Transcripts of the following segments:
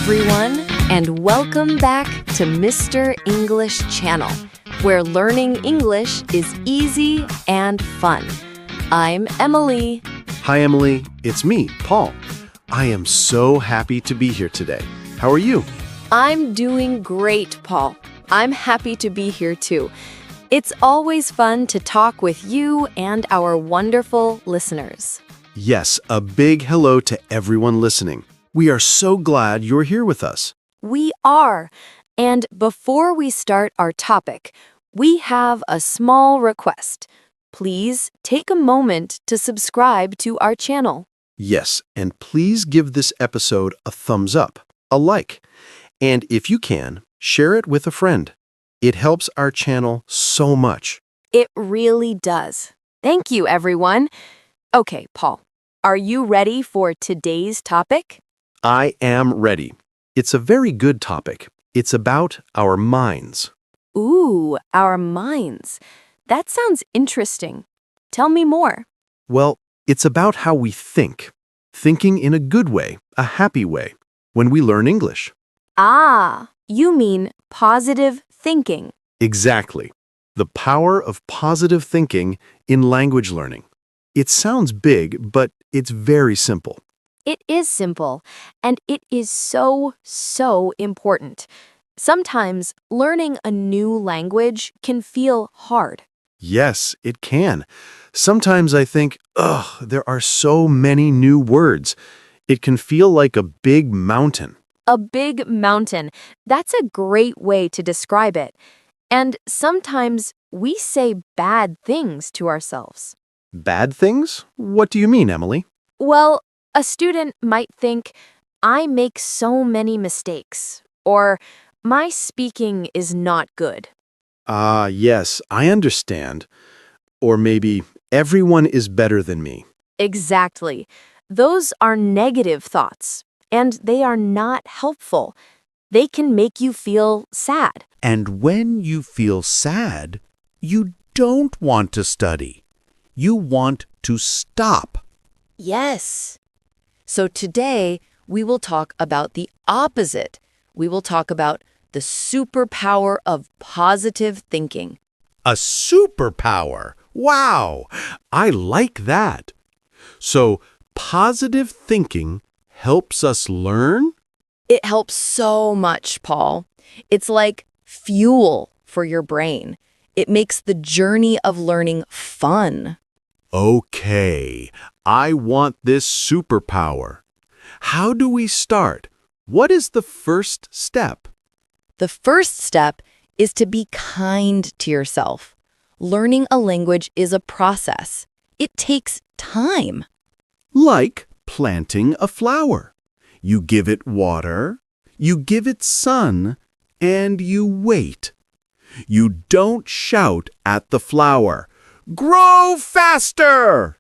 everyone, and welcome back to Mr. English Channel, where learning English is easy and fun. I'm Emily. Hi, Emily. It's me, Paul. I am so happy to be here today. How are you? I'm doing great, Paul. I'm happy to be here too. It's always fun to talk with you and our wonderful listeners. Yes, a big hello to everyone listening. We are so glad you're here with us. We are. And before we start our topic, we have a small request. Please take a moment to subscribe to our channel. Yes, and please give this episode a thumbs up, a like, and if you can, share it with a friend. It helps our channel so much. It really does. Thank you, everyone. Okay, Paul, are you ready for today's topic? I am ready. It's a very good topic. It's about our minds. Ooh, our minds. That sounds interesting. Tell me more. Well, it's about how we think. Thinking in a good way, a happy way, when we learn English. Ah, you mean positive thinking. Exactly. The power of positive thinking in language learning. It sounds big, but it's very simple. It is simple, and it is so important. Sometimes learning a new language can feel hard. Yes, it can. Sometimes I think, there are so many new words. It can feel like a big mountain. A big mountain. That's a great way to describe it. And sometimes we say bad things to ourselves. Bad things? What do you mean, Emily? Well, a student might think, I make so many mistakes, or my speaking is not good. Ah, yes, I understand. Or maybe everyone is better than me. Exactly. Those are negative thoughts, and they are not helpful. They can make you feel sad. And when you feel sad, you don't want to study. You want to stop. Yes. So today, we will talk about the opposite. We will talk about the superpower of positive thinking. A superpower. Wow! I like that. So, positive thinking helps us learn? It helps so much, Paul. It's like fuel for your brain. It makes the journey of learning fun. Okay, I want this superpower. How do we start? What is the first step? The first step is to be kind to yourself. Learning a language is a process. It takes time. Like planting a flower. You give it water, you give it sun, and you wait. You don't shout at the flower, "Grow faster!"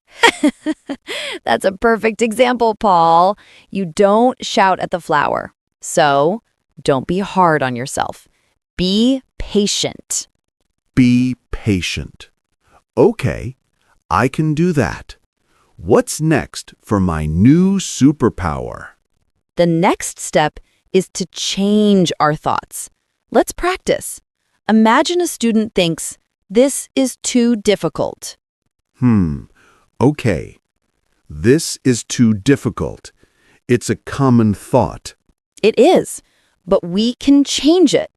That's a perfect example, Paul. You don't shout at the flower. So, don't be hard on yourself. Be patient. Be patient. Okay, I can do that. What's next for my new superpower? The next step is to change our thoughts. Let's practice. Imagine a student thinks, this is too difficult. Okay. This is too difficult. It's a common thought. It is, but we can change it.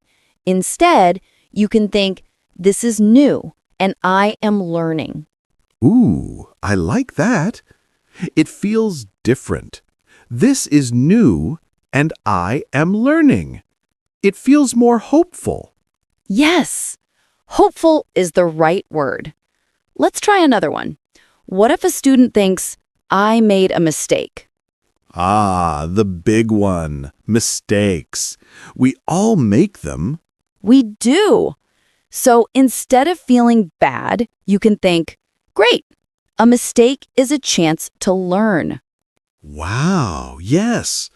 Instead, you can think, this is new, and I am learning. Ooh, I like that. It feels different. This is new, and I am learning. It feels more hopeful. Yes, hopeful is the right word. Let's try another one. What if a student thinks, I made a mistake? Ah, the big one. Mistakes. We all make them. We do. So instead of feeling bad, you can think, great, a mistake is a chance to learn. Wow, yes.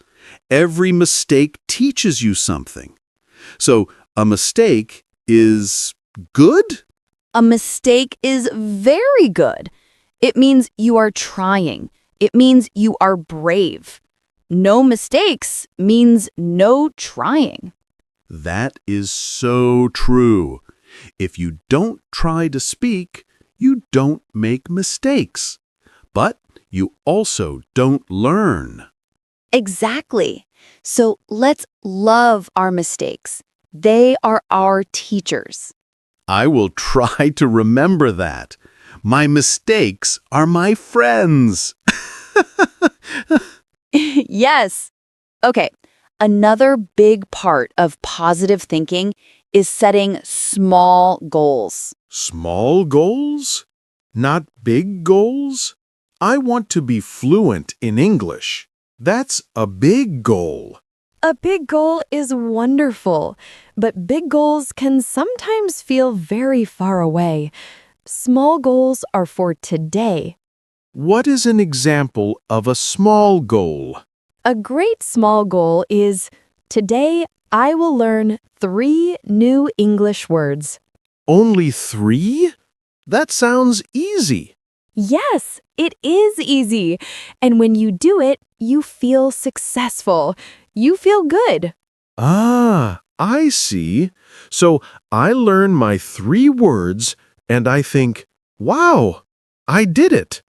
Every mistake teaches you something. So, a mistake is good? A mistake is very good. It means you are trying. It means you are brave. No mistakes means no trying. That is so true. If you don't try to speak, you don't make mistakes. But you also don't learn. Exactly. So let's love our mistakes. They are our teachers. I will try to remember that. My mistakes are my friends. Yes. Okay. Another big part of positive thinking is setting small goals. Small goals? Not big goals? I want to be fluent in English. That's a big goal. A big goal is wonderful, but big goals can sometimes feel very far away. Small goals are for today. What is an example of a small goal? A great small goal is today I will learn 3 new English words. Only 3? That sounds easy. Yes, it is easy. And when you do it, you feel successful. You feel good. Ah, I see. So I learn my 3 words and I think, wow, I did it.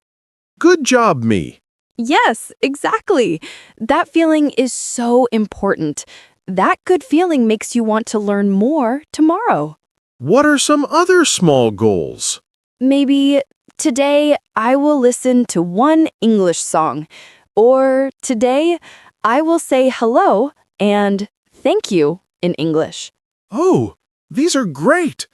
Good job, me. Yes, exactly. That feeling is so important. That good feeling makes you want to learn more tomorrow. What are some other small goals? Maybe today I will listen to 1 English song. Or today I will say hello and thank you in English. Oh, these are great.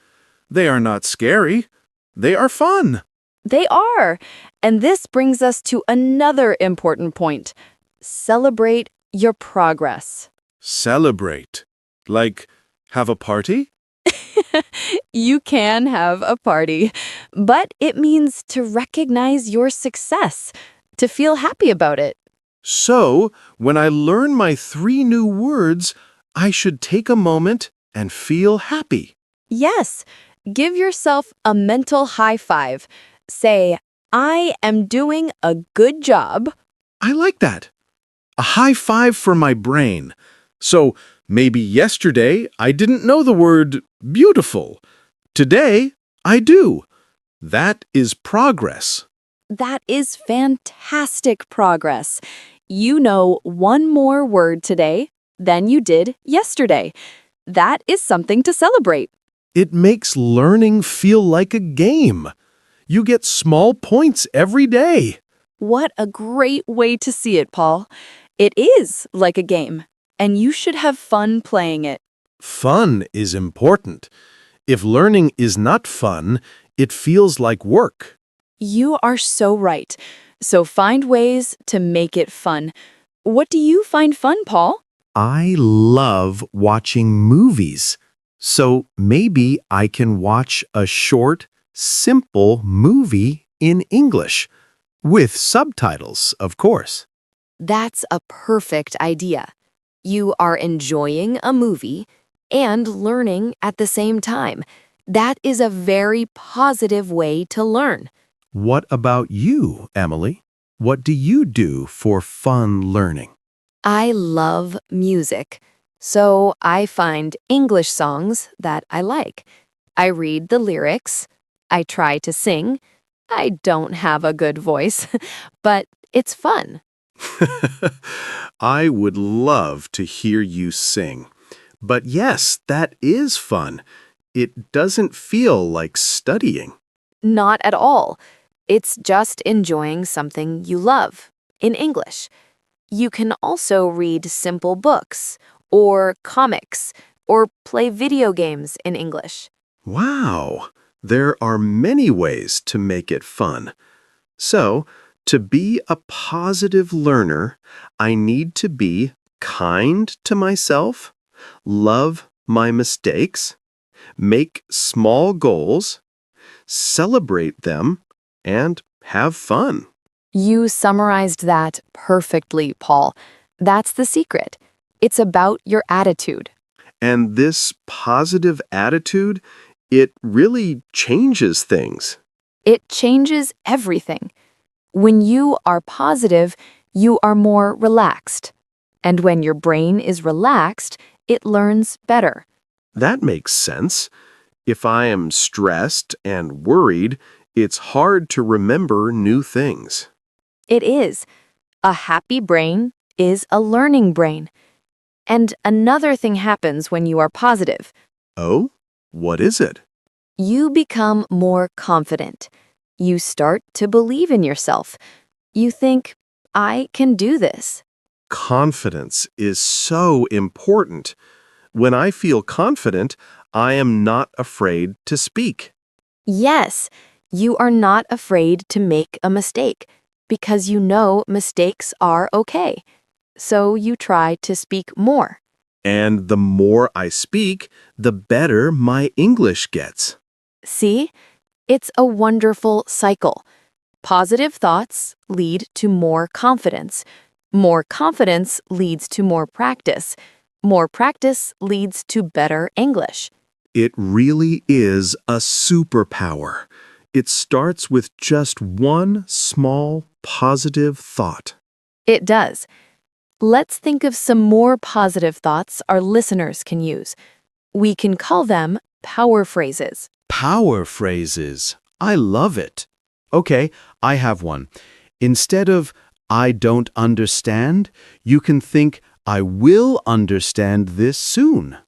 They are not scary. They are fun. They are. And this brings us to another important point. Celebrate your progress. Celebrate. Like, have a party? You can have a party, but it means to recognize your success, to feel happy about it. So, when I learn my 3 new words, I should take a moment and feel happy. Yes, give yourself a mental high five. Say, I am doing a good job. I like that. A high five for my brain. So, maybe yesterday I didn't know the word beautiful. Today, I do. That is progress. That is fantastic progress. You know 1 more word today than you did yesterday. That is something to celebrate. It makes learning feel like a game. You get small points every day. What a great way to see it, Paul. It is like a game, and you should have fun playing it. Fun is important. If learning is not fun, it feels like work. You are so right. So find ways to make it fun. What do you find fun, Paul? I love watching movies. So maybe I can watch a short, simple movie in English. With subtitles, of course. That's a perfect idea. You are enjoying a movie and learning at the same time. That is a very positive way to learn. What about you, Emily? What do you do for fun learning? I love music, so I find English songs that I like. I read the lyrics. I try to sing. I don't have a good voice, but it's fun. I would love to hear you sing. But yes, that is fun. It doesn't feel like studying. Not at all. It's just enjoying something you love in English. You can also read simple books or comics or play video games in English. Wow, there are many ways to make it fun. So, to be a positive learner, I need to be kind to myself, love my mistakes, make small goals, celebrate them, and have fun. You summarized that perfectly, Paul. That's the secret. It's about your attitude. And this positive attitude, it really changes things. It changes everything. When you are positive, you are more relaxed, And when your brain is relaxed, it learns better. That makes sense. If I am stressed and worried, it's hard to remember new things. It is. A happy brain is a learning brain. And another thing happens when you are positive. Oh? What is it? You become more confident. You start to believe in yourself. You think, I can do this. Confidence is so important. When I feel confident, I am not afraid to speak. Yes, you are not afraid to make a mistake because you know mistakes are okay. So you try to speak more. And the more I speak, the better my English gets. See? It's a wonderful cycle. Positive thoughts lead to more confidence. More confidence leads to more practice. More practice leads to better English. It really is a superpower. It starts with just one small positive thought. It does. Let's think of some more positive thoughts our listeners can use. We can call them power phrases. Power phrases. I love it. Okay, I have one. Instead of I don't understand, you can think I will understand this soon.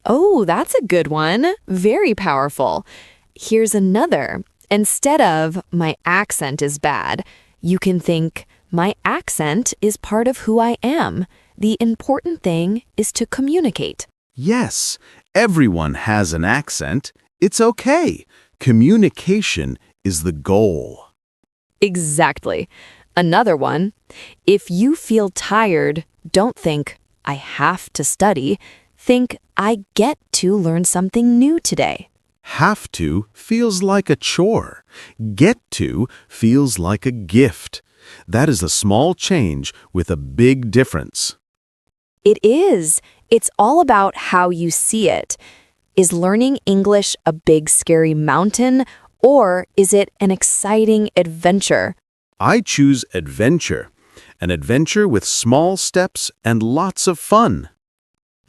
Oh, that's a good one. Very powerful. Here's another. Instead of my accent is bad, you can think my accent is part of who I am. The important thing is to communicate. Yes, everyone has an accent. It's okay. Communication is the goal. Exactly. Another one. If you feel tired, don't think, I have to study. Think, I get to learn something new today. Have to feels like a chore. Get to feels like a gift. That is a small change with a big difference. It is. It's all about how you see it. Is learning English a big scary mountain, or is it an exciting adventure? I choose adventure. An adventure with small steps and lots of fun.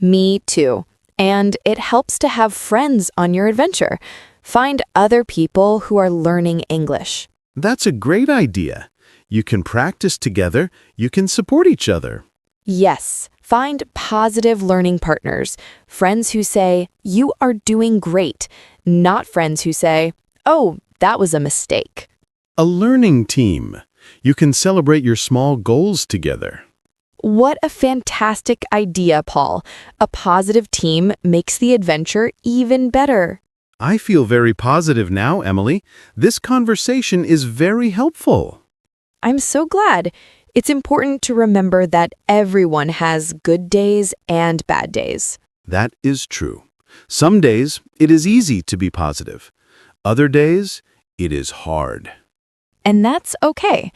Me too. And it helps to have friends on your adventure. Find other people who are learning English. That's a great idea. You can practice together. You can support each other. Yes, find positive learning partners. Friends who say, you are doing great. Not friends who say, oh, that was a mistake. A learning team. You can celebrate your small goals together. What a fantastic idea, Paul. A positive team makes the adventure even better. I feel very positive now, Emily. This conversation is very helpful. I'm so glad. It's important to remember that everyone has good days and bad days. That is true. Some days, it is easy to be positive. Other days, it is hard. And that's okay.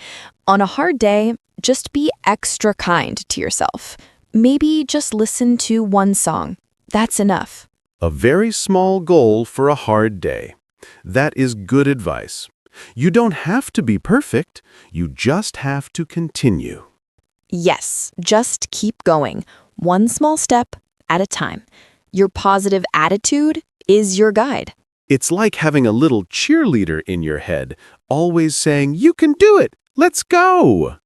On a hard day, just be extra kind to yourself. Maybe just listen to one song. That's enough. A very small goal for a hard day. That is good advice. You don't have to be perfect. You just have to continue. Yes, just keep going, one small step at a time. Your positive attitude is your guide. It's like having a little cheerleader in your head, always saying, "You can do it! Let's go!"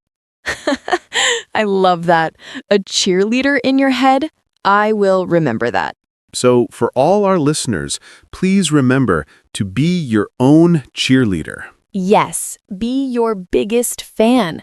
I love that. A cheerleader in your head? I will remember that. So, for all our listeners, please remember to be your own cheerleader. Yes, be your biggest fan.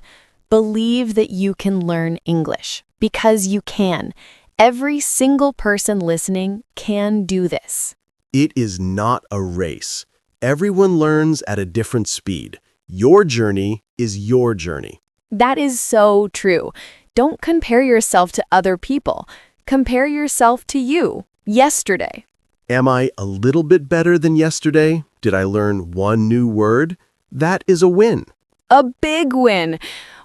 Believe that you can learn English, because you can. Every single person listening can do this. It is not a race. Everyone learns at a different speed. Your journey is your journey. That is so true. Don't compare yourself to other people. Compare yourself to you, yesterday. Am I a little bit better than yesterday? Did I learn one new word? That is a win. A big win.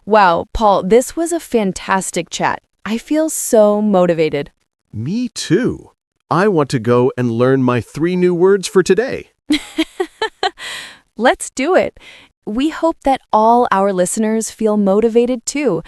Wow, Paul, this was a fantastic chat. I feel so motivated. Me too. I want to go and learn my 3 new words for today. Let's do it. We hope that all our listeners feel motivated too.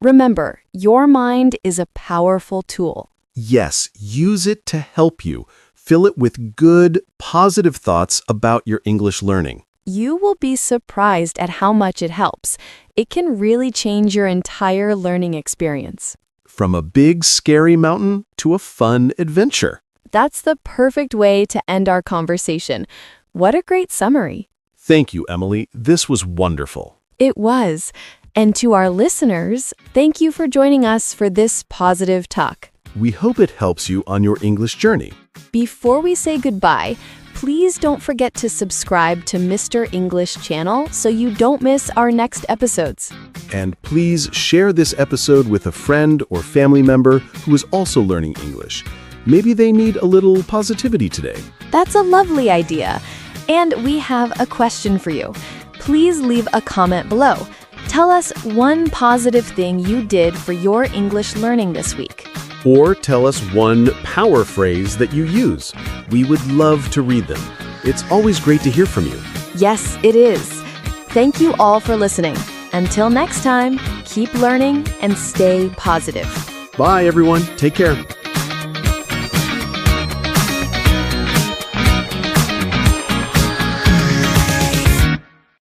Remember, your mind is a powerful tool. Yes, use it to help you. Fill it with good, positive thoughts about your English learning. You will be surprised at how much it helps. It can really change your entire learning experience. From a big, scary mountain to a fun adventure. That's the perfect way to end our conversation. What a great summary. Thank you, Emily. This was wonderful. It was. And to our listeners, thank you for joining us for this positive talk. We hope it helps you on your English journey. Before we say goodbye, please don't forget to subscribe to Mr. English channel so you don't miss our next episodes. And please share this episode with a friend or family member who is also learning English. Maybe they need a little positivity today. That's a lovely idea. And we have a question for you. Please leave a comment below. Tell us one positive thing you did for your English learning this week. Or tell us one power phrase that you use. We would love to read them. It's always great to hear from you. Yes, it is. Thank you all for listening. Until next time, keep learning and stay positive. Bye, everyone. Take care.